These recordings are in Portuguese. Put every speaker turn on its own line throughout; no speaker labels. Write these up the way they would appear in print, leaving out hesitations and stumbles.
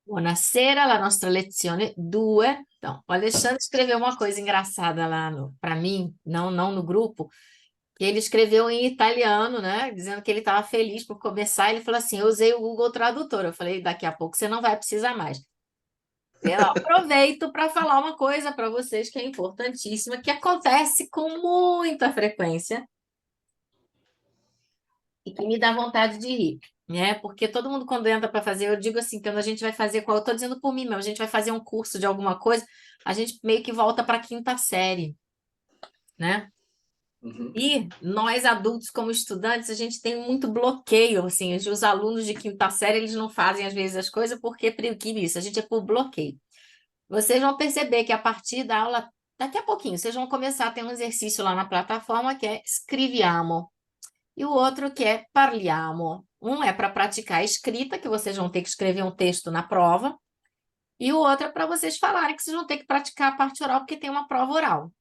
Buonasera, la nostra lezione 2. Então, o Alexandre escreveu uma coisa engraçada lá para mim, não no grupo, que ele escreveu em italiano, né? Dizendo que ele estava feliz por começar. Ele falou assim: eu usei o Google Tradutor. Eu falei: daqui a pouco você não vai precisar mais. Eu aproveito para falar uma coisa para vocês que é importantíssima, que acontece com muita frequência e que me dá vontade de rir, né? Porque todo mundo, quando entra para fazer, eu digo assim, quando a gente vai fazer, eu estou dizendo por mim mesmo, a gente vai fazer um curso de alguma coisa, a gente meio que volta para a quinta série, né?
Uhum.
E nós adultos, como estudantes, a gente tem muito bloqueio, assim, os alunos de quinta série, eles não fazem às vezes as coisas porque é preguiça, a gente é por bloqueio. Vocês vão perceber que a partir da aula, daqui a pouquinho, vocês vão começar a ter um exercício lá na plataforma que é Scriviamo. E o outro que é parliamo. Um é para praticar a escrita, que vocês vão ter que escrever um texto na prova, e o outro é para vocês falarem que vocês vão ter que praticar a parte oral, porque tem uma prova oral.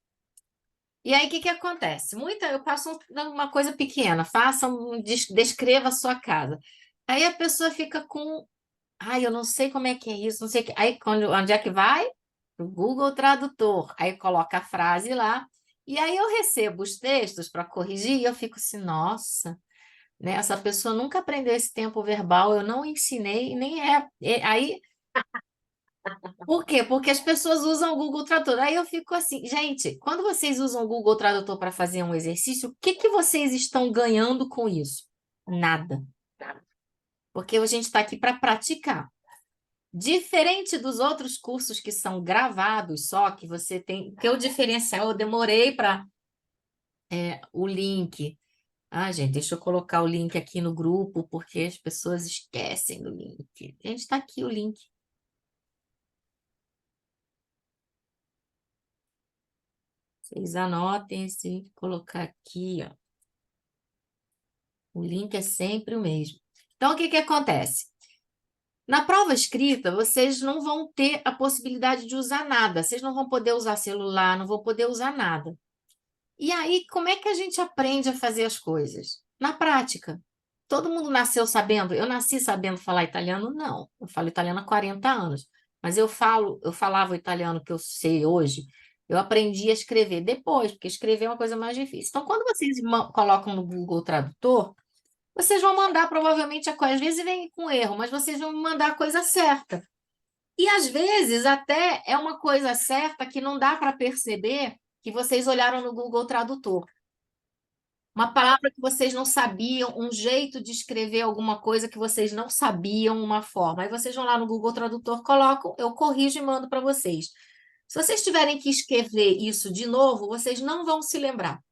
E aí, o que que acontece? Eu passo uma coisa pequena, descreva a sua casa. Aí a pessoa fica com, ai, eu não sei como é que é isso, não sei o que. Aí, onde é que vai? O Google Tradutor. Aí coloca a frase lá, e aí eu recebo os textos para corrigir, e eu fico assim, nossa, né? Essa pessoa nunca aprendeu esse tempo verbal, eu não ensinei, nem aí, por quê? Porque as pessoas usam o Google Tradutor. Aí eu fico assim, gente, quando vocês usam o Google Tradutor para fazer um exercício, o que que vocês estão ganhando com isso? Nada. Porque a gente está aqui para praticar. Diferente dos outros cursos que são gravados só, que você tem, que o diferencial, eu demorei para o link. Ah, gente, deixa eu colocar o link aqui no grupo, porque as pessoas esquecem do link. Gente, está aqui o link. Vocês anotem se colocar aqui, ó. O link é sempre o mesmo. Então, o que que acontece? Na prova escrita, vocês não vão ter a possibilidade de usar nada. Vocês não vão poder usar celular, não vão poder usar nada. E aí, como é que a gente aprende a fazer as coisas? Na prática. Todo mundo nasceu sabendo? Eu nasci sabendo falar italiano? Não. Eu falo italiano há 40 anos. Mas eu falava o italiano que eu sei hoje, eu aprendi a escrever depois, porque escrever é uma coisa mais difícil. Então, quando vocês colocam no Google Tradutor, vocês vão mandar provavelmente a coisa, às vezes vem com erro, mas vocês vão mandar a coisa certa. E às vezes até é uma coisa certa que não dá para perceber que vocês olharam no Google Tradutor. Uma palavra que vocês não sabiam, um jeito de escrever alguma coisa que vocês não sabiam, uma forma. Aí vocês vão lá no Google Tradutor, colocam, eu corrijo e mando para vocês. Se vocês tiverem que escrever isso de novo, vocês não vão se lembrar.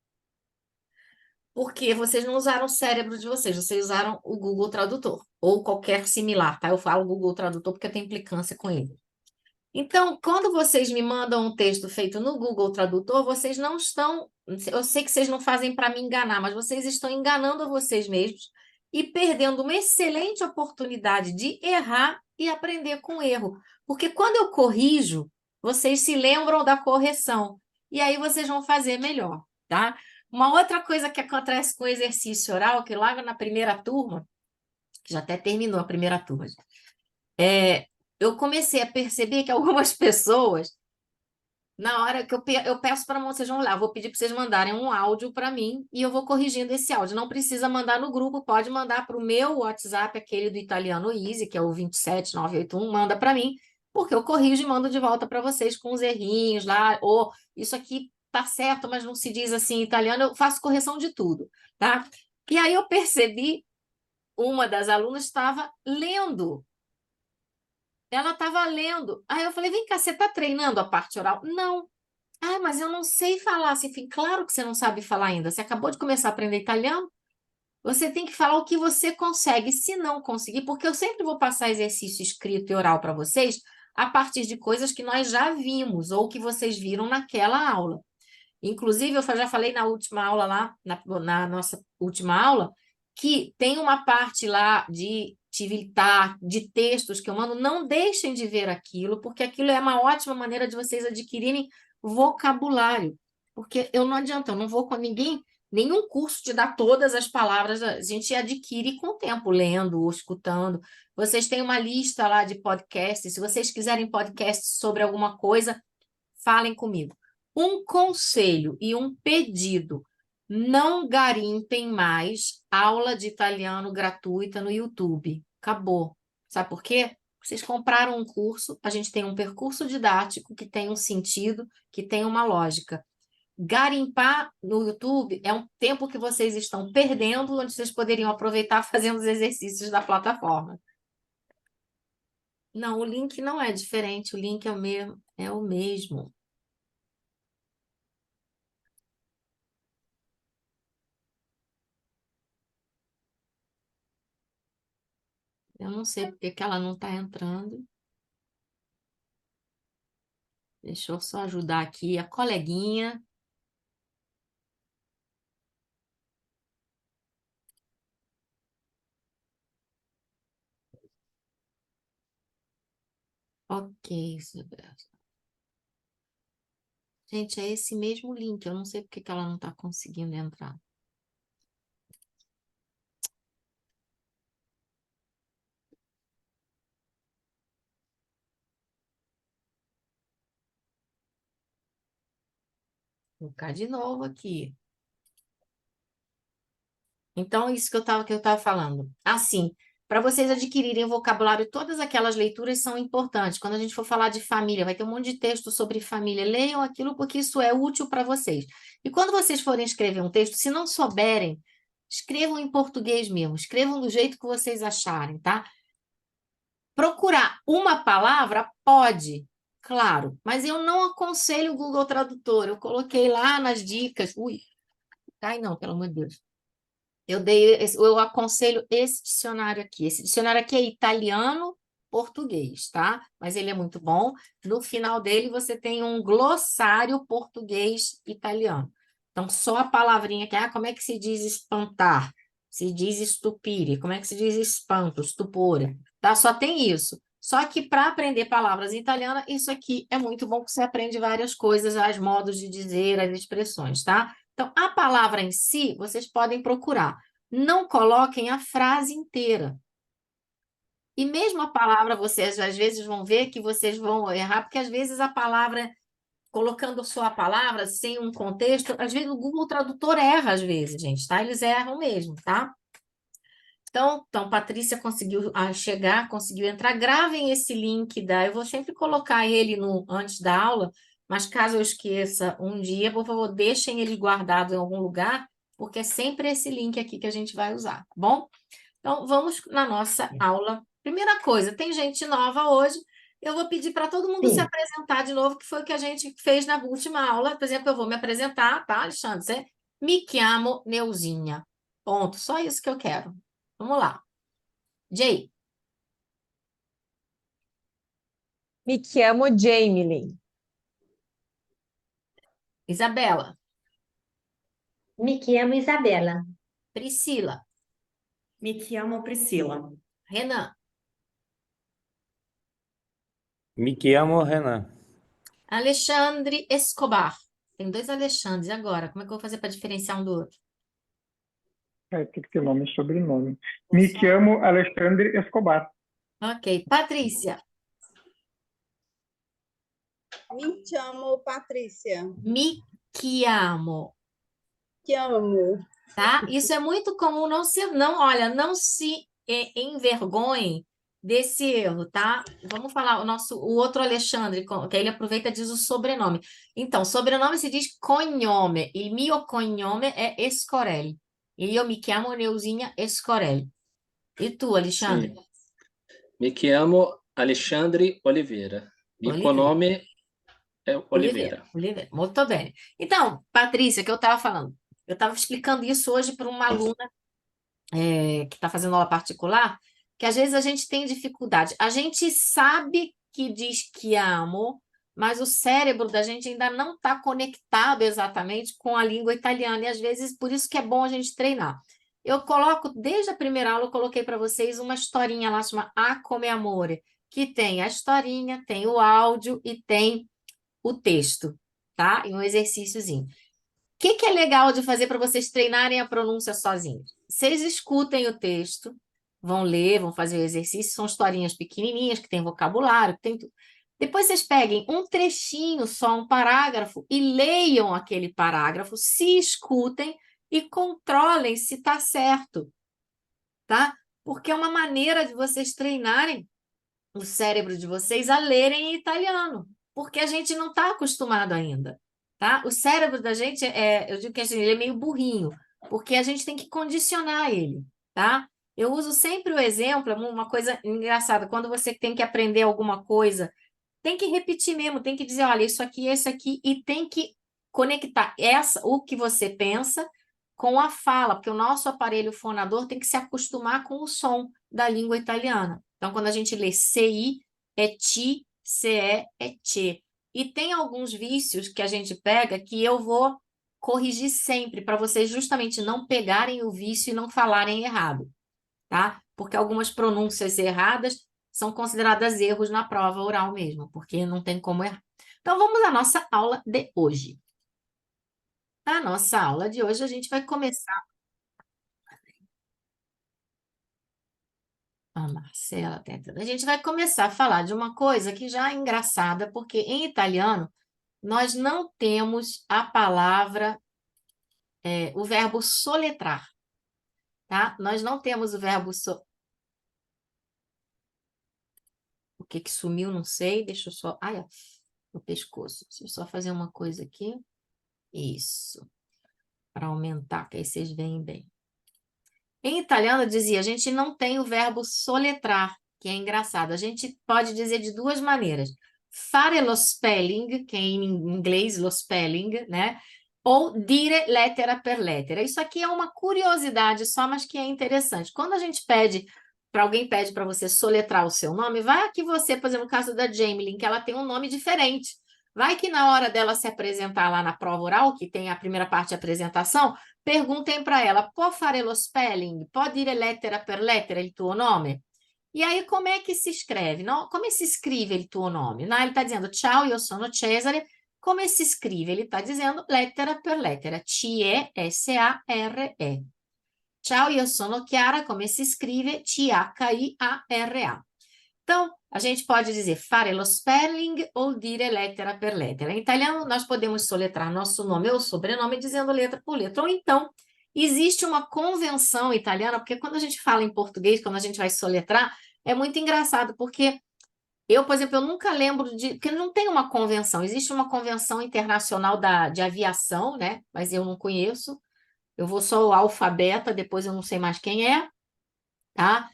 Porque vocês não usaram o cérebro de vocês, vocês usaram o Google Tradutor, ou qualquer similar, tá? Eu falo Google Tradutor porque tem implicância com ele. Então, quando vocês me mandam um texto feito no Google Tradutor, vocês não estão. Eu sei que vocês não fazem para me enganar, mas vocês estão enganando a vocês mesmos e perdendo uma excelente oportunidade de errar e aprender com erro. Porque quando eu corrijo, vocês se lembram da correção e aí vocês vão fazer melhor, tá? Uma outra coisa que acontece com o exercício oral, que logo na primeira turma, que já até terminou a primeira turma, eu comecei a perceber que algumas pessoas, na hora que eu peço para vocês vão lá, vou pedir para vocês mandarem um áudio para mim e eu vou corrigindo esse áudio. Não precisa mandar no grupo, pode mandar para o meu WhatsApp, aquele do Italiano Easy, que é o 27981, manda para mim, porque eu corrijo e mando de volta para vocês com os errinhos lá, ou isso aqui tá certo, mas não se diz assim em italiano, eu faço correção de tudo, tá? E aí eu percebi, uma das alunas estava lendo. Ela estava lendo. Aí eu falei: vem cá, você está treinando a parte oral? Não. Ah, mas eu não sei falar assim. Falei, claro que você não sabe falar ainda. Você acabou de começar a aprender italiano. Você tem que falar o que você consegue. Se não conseguir, porque eu sempre vou passar exercício escrito e oral para vocês a partir de coisas que nós já vimos ou que vocês viram naquela aula. Inclusive, eu já falei na última aula lá, na nossa última aula, que tem uma parte lá de civiltà, de textos que eu mando, não deixem de ver aquilo, porque aquilo é uma ótima maneira de vocês adquirirem vocabulário. Porque eu não adianta, eu não vou com ninguém Nenhum curso te dá todas as palavras, a gente adquire com o tempo, lendo ou escutando. Vocês têm uma lista lá de podcasts, se vocês quiserem podcasts sobre alguma coisa, falem comigo. Um conselho e um pedido: não garimpem mais aula de italiano gratuita no YouTube. Acabou. Sabe por quê? Vocês compraram um curso, a gente tem um percurso didático que tem um sentido, que tem uma lógica. Garimpar no YouTube é um tempo que vocês estão perdendo, onde vocês poderiam aproveitar fazendo os exercícios da plataforma. Não, o link não é diferente, o link é o mesmo, é o mesmo. Eu não sei porque que ela não está entrando. Deixa eu só ajudar aqui a coleguinha. Ok, Silvestre. Gente, é esse mesmo link. Eu não sei porque que ela não está conseguindo entrar. Vou colocar de novo aqui. Então, isso que eu tava falando. Assim, para vocês adquirirem vocabulário, todas aquelas leituras são importantes. Quando a gente for falar de família, vai ter um monte de texto sobre família. Leiam aquilo porque isso é útil para vocês. E quando vocês forem escrever um texto, se não souberem, escrevam em português mesmo. Escrevam do jeito que vocês acharem, tá? Procurar uma palavra pode, claro, mas eu não aconselho o Google Tradutor. Eu coloquei lá nas dicas. Ui, cai não, pelo amor de Deus. Eu aconselho esse dicionário aqui. Esse dicionário aqui é italiano-português, tá? Mas ele é muito bom. No final dele você tem um glossário português-italiano. Então, só a palavrinha que como é que se diz espantar? Se diz stupire. Como é que se diz espanto? Stupore. Tá? Só tem isso. Só que para aprender palavras em italiano, isso aqui é muito bom, porque você aprende várias coisas, os modos de dizer, as expressões, tá? Então, a palavra em si, vocês podem procurar. Não coloquem a frase inteira. E mesmo a palavra, vocês às vezes vão ver que vocês vão errar, porque às vezes a palavra, colocando só a palavra sem um contexto, às vezes o Google Tradutor erra, às vezes, gente, tá? Eles erram mesmo, tá? Então, Patrícia conseguiu chegar, conseguiu entrar. Gravem esse link eu vou sempre colocar ele no antes da aula, mas caso eu esqueça um dia, por favor, deixem ele guardado em algum lugar, porque é sempre esse link aqui que a gente vai usar, tá bom? Então, vamos na nossa aula. Primeira coisa, tem gente nova hoje. Eu vou pedir para todo mundo se
Sim.
apresentar de novo, que foi o que a gente fez na última aula. Por exemplo, eu vou me apresentar, tá, Alexandre? Me chamo Neuzinha. Ponto. Só isso que eu quero. Vamos lá. Jay,
Me chamo Jamie.
Isabela,
Me chamo Isabela.
Priscila,
Me chiamo Priscila.
Renan,
Me chiamo Renan.
Alexandre Escobar. Tem dois Alexandres. E agora? Como é que eu vou fazer para diferenciar um do outro?
Tem que ter nome e sobrenome. Me chamo Alexandre Escobar.
Ok. Patrícia,
Me chamo Patrícia.
me chiamo.
Chiamo.
Tá? Isso é muito comum, não se envergonhe desse erro, tá? Vamos falar o outro Alexandre, que aí ele aproveita e diz o sobrenome. Então, sobrenome se diz cognome, il mio cognome é Scorelli. E eu me chamo Neuzinha Scorelli. E tu, Alexandre?
Sim. Me chiamo Alexandre Oliveira. Meu
Oliveira.
nome é Oliveira.
Oliveira. Muito bem. Então, Patrícia, que eu estava falando. Eu estava explicando isso hoje para uma aluna que está fazendo aula particular, que às vezes a gente tem dificuldade. A gente sabe que diz que amo, mas o cérebro da gente ainda não está conectado exatamente com a língua italiana, e às vezes por isso que é bom a gente treinar. Eu coloco, desde a primeira aula, eu coloquei para vocês uma historinha lá, chama A Come Amore, que tem a historinha, tem o áudio e tem o texto, tá? E um exercíciozinho. que é legal de fazer para vocês treinarem a pronúncia sozinhos? Vocês escutem o texto, vão ler, vão fazer o exercício, são historinhas pequenininhas que tem vocabulário, que tem tudo. Depois vocês peguem um trechinho, só um parágrafo, e leiam aquele parágrafo, se escutem e controlem se está certo, tá? Porque é uma maneira de vocês treinarem o cérebro de vocês a lerem em italiano, porque a gente não está acostumado ainda, tá? O cérebro da gente eu digo que assim, ele é meio burrinho, porque a gente tem que condicionar ele, tá? Eu uso sempre o exemplo, uma coisa engraçada, quando você tem que aprender alguma coisa, tem que repetir mesmo, tem que dizer, olha, isso aqui, esse aqui, e tem que conectar o que você pensa com a fala, porque o nosso aparelho fonador tem que se acostumar com o som da língua italiana. Então, quando a gente lê CI, é ti, CE, é te. E tem alguns vícios que a gente pega que eu vou corrigir sempre, para vocês justamente não pegarem o vício e não falarem errado, tá? Porque algumas pronúncias erradas são consideradas erros na prova oral mesmo, porque não tem como errar. Então, vamos à nossa aula de hoje. Na nossa aula de hoje, a gente vai começar. A Marcela tenta. A gente vai começar a falar de uma coisa que já é engraçada, porque em italiano nós não temos a palavra, o verbo soletrar, tá? Nós não temos o verbo O que que sumiu, não sei. Deixa eu só. Ai, ó, no pescoço. Deixa eu só fazer uma coisa aqui. Isso. Para aumentar, que aí vocês veem bem. Em italiano dizia, a gente não tem o verbo soletrar, que é engraçado. A gente pode dizer de duas maneiras. Fare lo spelling, que é em inglês lo spelling, né? Ou dire lettera per lettera. Isso aqui é uma curiosidade só, mas que é interessante. Quando a gente alguém pede para você soletrar o seu nome, vai que você, por exemplo, no caso da Jamelyn, que ela tem um nome diferente. Vai que na hora dela se apresentar lá na prova oral, que tem a primeira parte de apresentação, perguntem para ela, può fare lo spelling? Può dire lettera per lettera il tuo nome? E aí, como é que se escreve? Não, como se escreve il tuo nome? Não, ele está dizendo, ciao, io sono Cesare. Como se escreve? Ele está dizendo lettera per lettera, C-E-S-A-R-E. Ciao, io sono Chiara. Como se escreve? C-H-I-A-R-A. Então, a gente pode dizer fare lo spelling ou dire lettera per lettera. Em italiano, nós podemos soletrar nosso nome ou sobrenome dizendo letra por letra. Ou então, existe uma convenção italiana, porque quando a gente fala em português, quando a gente vai soletrar, é muito engraçado, porque eu, por exemplo, eu nunca lembro porque não tem uma convenção. Existe uma convenção internacional de aviação, né? Mas eu não conheço. Eu vou só o alfabeta, depois eu não sei mais quem é, tá?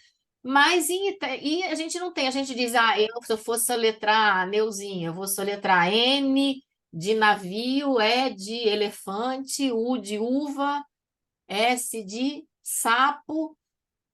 Mas e a gente não tem, a gente diz, se eu for soletrar Neuzinha, eu vou soletrar N de navio, E de elefante, U de uva, S de sapo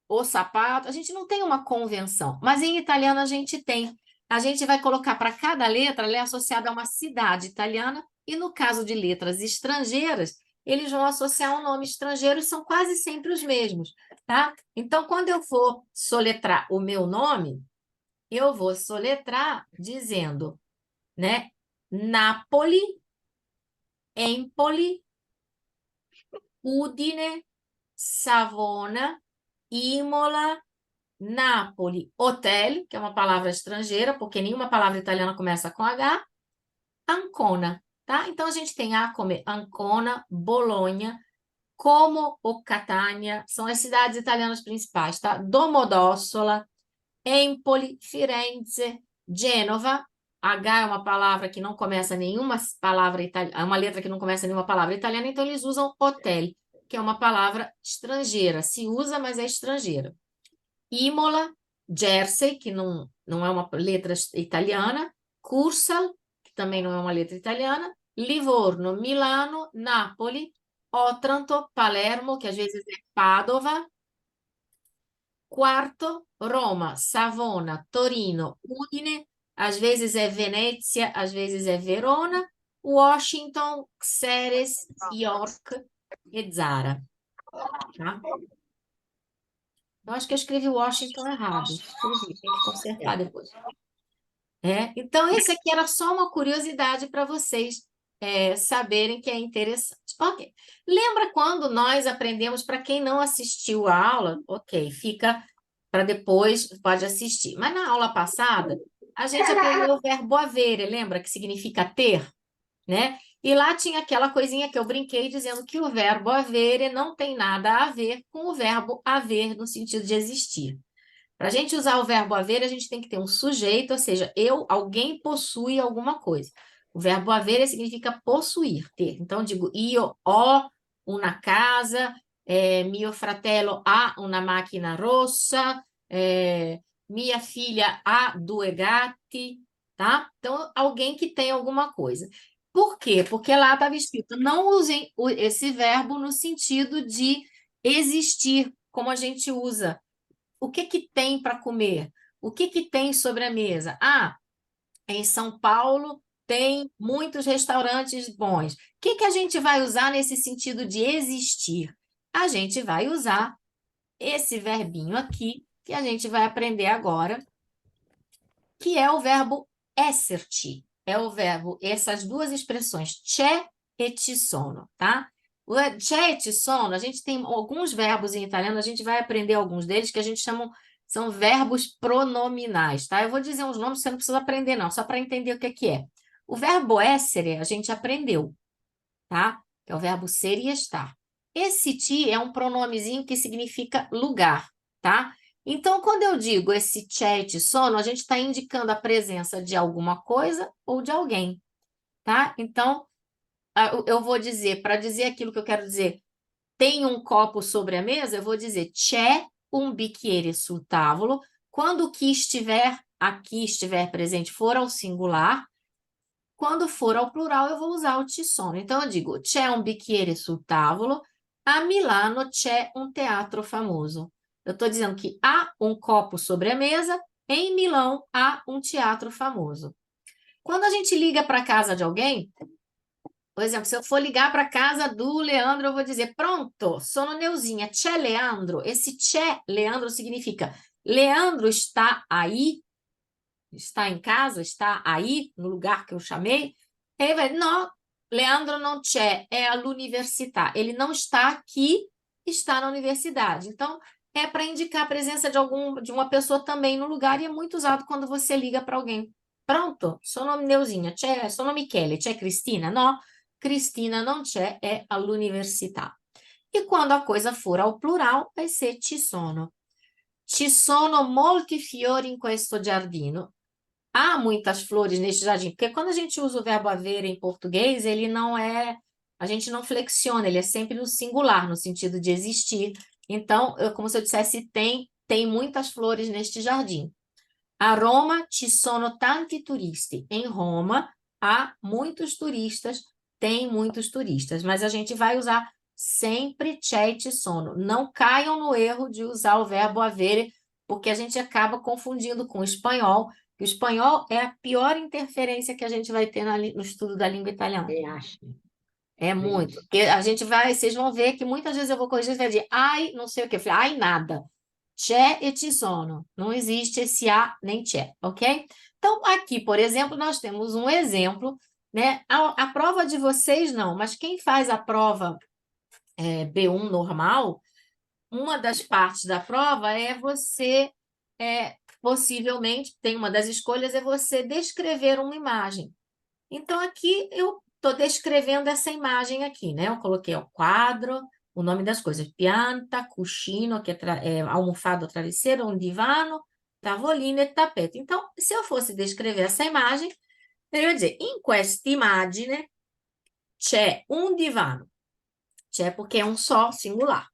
ou sapato. A gente não tem uma convenção, mas em italiano a gente tem. A gente vai colocar para cada letra, ela é associada a uma cidade italiana, e no caso de letras estrangeiras, eles vão associar um nome estrangeiro e são quase sempre os mesmos, tá? Então, quando eu for soletrar o meu nome, eu vou soletrar dizendo, né? Napoli, Empoli, Udine, Savona, Imola, Napoli, hotel, que é uma palavra estrangeira, porque nenhuma palavra italiana começa com H, Ancona, tá? Então, a gente tem A como Ancona, Bolonha, Como ou Catania, são as cidades italianas principais, tá? Domodossola, Empoli, Firenze, Gênova. H é uma palavra que não começa nenhuma palavra italiana, é uma letra que não começa nenhuma palavra italiana, então eles usam hotel, que é uma palavra estrangeira. Se usa, mas é estrangeira. Imola, Jersey, que não é uma letra italiana. Cursal, que também não é uma letra italiana. Livorno, Milano, Napoli, Otranto, Palermo, que às vezes é Padova. Quarto, Roma, Savona, Torino, Udine, às vezes é Venezia, às vezes é Verona. Washington, Xeres, York e Zara. Tá? Eu acho que eu escrevi Washington errado. Escrevi, tem que consertar depois. Então, esse aqui era só uma curiosidade para vocês saberem que é interessante. Ok. Lembra quando nós aprendemos, para quem não assistiu a aula, ok, fica para depois, pode assistir. Mas na aula passada, a gente aprendeu o verbo avere, lembra que significa ter, né? E lá tinha aquela coisinha que eu brinquei dizendo que o verbo avere não tem nada a ver com o verbo haver no sentido de existir. Para a gente usar o verbo haver, a gente tem que ter um sujeito, ou seja, alguém possui alguma coisa. O verbo avere significa possuir, ter. Então, eu digo, io ho una casa, mio fratello ha una macchina rossa, minha filha ha due gatti, tá? Então, alguém que tem alguma coisa. Por quê? Porque lá estava escrito, não usem esse verbo no sentido de existir, como a gente usa. O que que tem para comer? O que que tem sobre a mesa? Ah, em São Paulo tem muitos restaurantes bons. O que que a gente vai usar nesse sentido de existir? A gente vai usar esse verbinho aqui, que a gente vai aprender agora, que é o verbo esserti. É o verbo, essas duas expressões, c'è e ci sono, tá? O c'è e ci sono, a gente tem alguns verbos em italiano, a gente vai aprender alguns deles que a gente chama, são verbos pronominais, tá? Eu vou dizer uns nomes, você não precisa aprender não, só para entender o que é. O verbo essere, a gente aprendeu, tá? É o verbo ser e estar. Esse ti é um pronomezinho que significa lugar, tá? Então, quando eu digo esse c'è e ci sono, a gente está indicando a presença de alguma coisa ou de alguém, tá? Então, eu vou dizer, para dizer aquilo que eu quero dizer, tem um copo sobre a mesa, eu vou dizer c'è un bicchiere sul tavolo. Quando o que estiver aqui, estiver presente, for ao singular, quando for ao plural, eu vou usar o ci sono. Então, eu digo, c'è un bicchiere sul tavolo, a Milano c'è un teatro famoso. Eu estou dizendo que há um copo sobre a mesa, em Milão há um teatro famoso. Quando a gente liga para a casa de alguém, por exemplo, se eu for ligar para a casa do Leandro, eu vou dizer, pronto, sono Neuzinha, c'è Leandro. Esse c'è Leandro significa, Leandro está aí? Está em casa? Está aí, no lugar que eu chamei? Ele vai, não, Leandro não c'è, é all'università. Ele não está aqui, está na universidade. Então, é para indicar a presença de uma pessoa também no lugar e é muito usado quando você liga para alguém. Pronto, sono Neuzinha, sono Michele, c'è Cristina? No, Cristina não c'è, é all'università. E quando a coisa for ao plural, vai ser ci sono. Ci sono molti fiori in questo giardino. Há muitas flores neste jardim, porque quando a gente usa o verbo haver em português, ele não é, a gente não flexiona, ele é sempre no singular, no sentido de existir. Então, como se eu dissesse, tem muitas flores neste jardim. A Roma ci sono tanti turisti. Em Roma há muitos turistas, tem muitos turistas, mas a gente vai usar sempre c'è e ci sono. Não caiam no erro de usar o verbo avere, porque a gente acaba confundindo com o espanhol. O espanhol é a pior interferência que a gente vai ter no estudo da língua italiana.
Eu acho.
É muito. Porque a gente vai, vocês vão ver que muitas vezes eu vou corrigir e vai dizer, ai, não sei o quê. Eu falei, ai, nada. C'è e ci sono. Não existe esse a nem c'è, ok? Então, aqui, por exemplo, nós temos um exemplo, né? A prova de vocês não, mas quem faz a prova B1 normal, uma das partes da prova é você, possivelmente, tem uma das escolhas, é você descrever uma imagem. Então, aqui eu estou descrevendo essa imagem aqui, né? Eu coloquei o quadro, o nome das coisas, pianta, cuscino, que é almofada, travesseiro, um divano, tavolino e tapete. Então, se eu fosse descrever essa imagem, eu ia dizer, in questa immagine c'è un divano. C'è porque é um só, singular.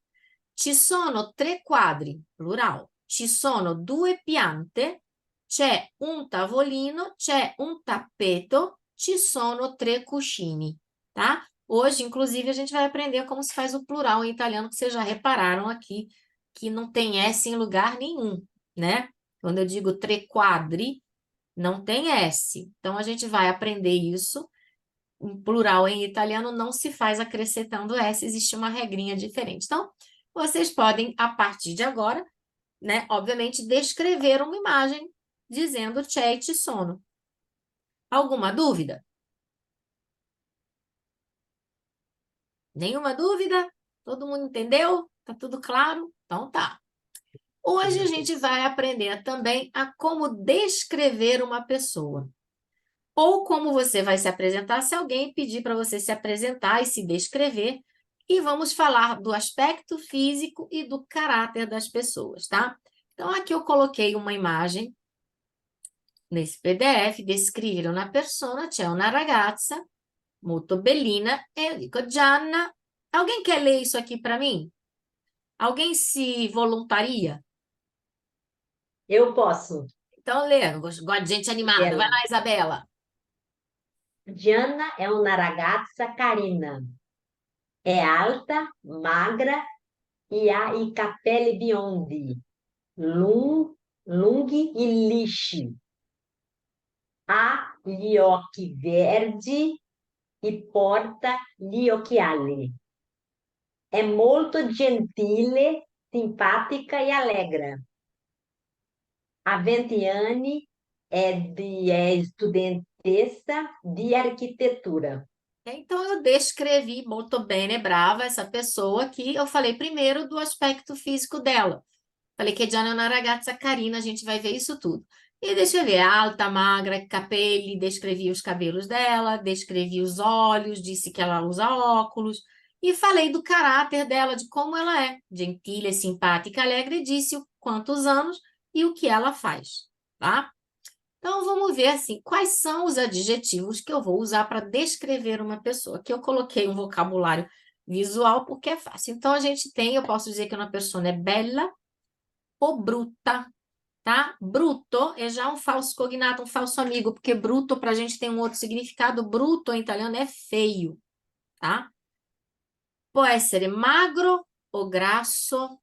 Ci sono 3 quadri, plural. Ci sono 2 piante, c'è un tavolino, c'è un tappeto, ci sono 3 cuscini, tá? Hoje, inclusive, a gente vai aprender como se faz o plural em italiano, que vocês já repararam aqui, que não tem S em lugar nenhum, né? Quando eu digo 3 quadri, não tem S. Então, a gente vai aprender isso. Em plural em italiano não se faz acrescentando S, existe uma regrinha diferente. Então, vocês podem, a partir de agora, né, obviamente, descrever uma imagem dizendo c'è e ci sono. Alguma dúvida? Nenhuma dúvida? Todo mundo entendeu? Tá tudo claro? Então tá. Hoje a gente vai aprender também a como descrever uma pessoa. Ou como você vai se apresentar se alguém pedir para você se apresentar e se descrever. E vamos falar do aspecto físico e do caráter das pessoas, tá? Então, aqui eu coloquei uma imagem nesse PDF, descrivere una persona, c'è una ragazza molto bellina, e eu dico, Gianna, alguém quer ler isso aqui para mim? Alguém se voluntaria?
Eu posso.
Então, lê, eu gosto de gente animada.
Ela.
Vai lá, Isabela.
Gianna è una ragazza carina. È alta, magra e ha i capelli biondi, lunghi e lisci. Ha gli occhi verdi e porta gli occhiali. È molto gentile, simpatica e allegra. Ha 20 anni è studentessa di arquitetura.
Então, eu descrevi molto bene, brava, essa pessoa que eu falei primeiro do aspecto físico dela. Falei que a Gianna é uma ragazza carina, a gente vai ver isso tudo. E deixa eu ver, alta, magra, capelli, descrevi os cabelos dela, descrevi os olhos, disse que ela usa óculos, e falei do caráter dela, de como ela é, gentil, simpática, alegre, e disse quantos anos e o que ela faz, tá? Então, vamos ver assim, quais são os adjetivos que eu vou usar para descrever uma pessoa. Aqui eu coloquei um vocabulário visual porque é fácil. Então, a gente tem, eu posso dizer que uma pessoa é bella ou bruta, tá? Bruto é já um falso cognato, um falso amigo, porque bruto para a gente tem um outro significado. Bruto em italiano é feio, tá? Può essere magro o grasso,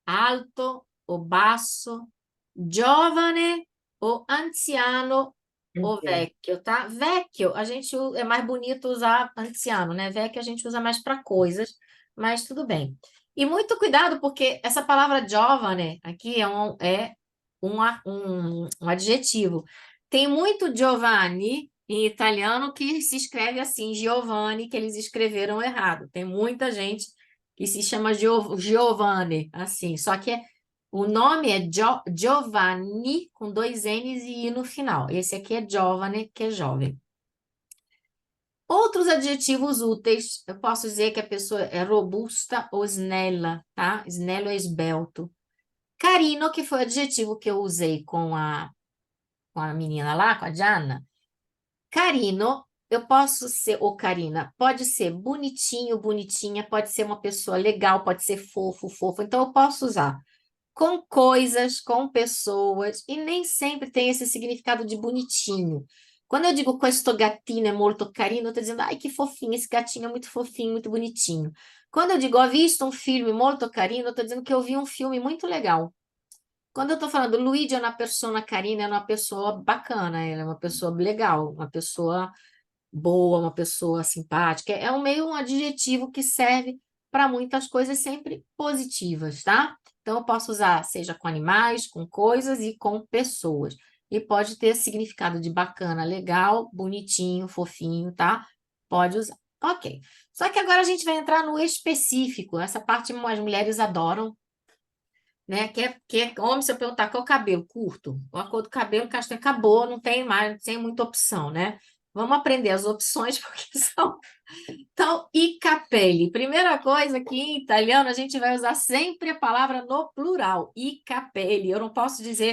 alto o basso, giovane o anziano o vecchio, tá? Vecchio, a gente é mais bonito usar anziano, né? Vecchio a gente usa mais para coisas, mas tudo bem. E muito cuidado, porque essa palavra giovane aqui é um adjetivo. Tem muito Giovanni em italiano que se escreve assim, Giovanni, que eles escreveram errado. Tem muita gente que se chama Giovanni, assim, só que o nome é Giovanni, com 2 N's e I no final. Esse aqui é Giovane, que é jovem. Outros adjetivos úteis, eu posso dizer que a pessoa é robusta ou snella, tá? Snello é esbelto. Carino, que foi o adjetivo que eu usei com a menina lá, com a Gianna. Carino, eu posso ser, ou Carina, pode ser bonitinho, bonitinha, pode ser uma pessoa legal, pode ser fofo, fofo. Então, eu posso usar com coisas, com pessoas, e nem sempre tem esse significado de bonitinho. Quando eu digo questo gattino é molto carino, eu estou dizendo, ai, que fofinho, esse gatinho é muito fofinho, muito bonitinho. Quando eu digo, ho visto um filme molto carino, eu estou dizendo que eu vi um filme muito legal. Quando eu estou falando, Luigi é uma persona carina, é uma pessoa bacana, ela é uma pessoa legal, uma pessoa boa, uma pessoa simpática. É meio um adjetivo que serve para muitas coisas sempre positivas, tá? Então, eu posso usar seja com animais, com coisas e com pessoas. E pode ter significado de bacana, legal, bonitinho, fofinho, tá? Pode usar. Ok. Só que agora a gente vai entrar no específico. Essa parte as mulheres adoram, né? Homem, se eu perguntar qual é o cabelo curto, a cor do cabelo, castanho, acabou, não tem mais, não tem muita opção, né? Vamos aprender as opções, porque são... Então, i capelli. Primeira coisa aqui em italiano, a gente vai usar sempre a palavra no plural. I capelli. Eu não posso dizer